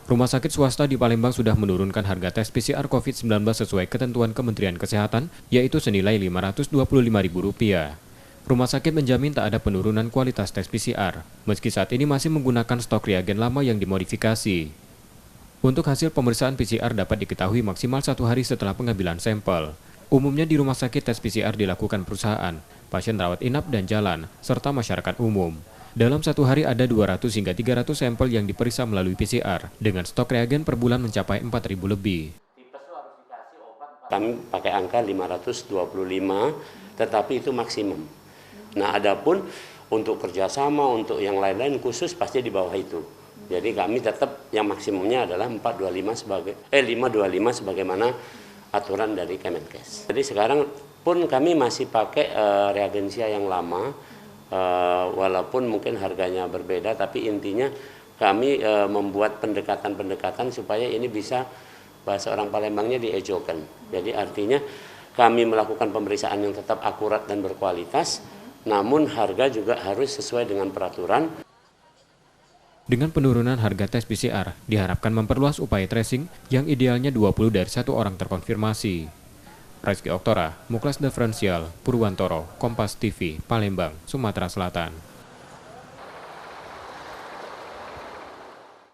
Rumah sakit swasta di Palembang sudah menurunkan harga tes PCR COVID-19 sesuai ketentuan Kementerian Kesehatan, yaitu senilai Rp525.000. Rumah sakit menjamin tak ada penurunan kualitas tes PCR, meski saat ini masih menggunakan stok reagen lama yang dimodifikasi. Untuk hasil pemeriksaan PCR dapat diketahui maksimal 1 hari setelah pengambilan sampel. Umumnya di rumah sakit tes PCR dilakukan perusahaan, pasien rawat inap dan jalan, serta masyarakat umum. Dalam 1 hari ada 200 hingga 300 sampel yang diperiksa melalui PCR, dengan stok reagen per bulan mencapai 4.000 lebih. Kami pakai angka 525, tetapi itu maksimum. Nah, adapun untuk kerjasama, untuk yang lain-lain khusus pasti di bawah itu. Jadi kami tetap yang maksimumnya adalah 525 sebagaimana aturan dari Kemenkes. Jadi sekarang pun kami masih pakai reagensia yang lama, walaupun mungkin harganya berbeda, tapi intinya kami membuat pendekatan-pendekatan supaya ini bisa, bahasa orang Palembangnya, diejokan. Jadi artinya kami melakukan pemeriksaan yang tetap akurat dan berkualitas, namun harga juga harus sesuai dengan peraturan. Dengan penurunan harga tes PCR, diharapkan memperluas upaya tracing yang idealnya 20 dari 1 orang terkonfirmasi. Rizky Oktora, Muklas Diferensial, Purwantoro, Kompas TV, Palembang, Sumatera Selatan.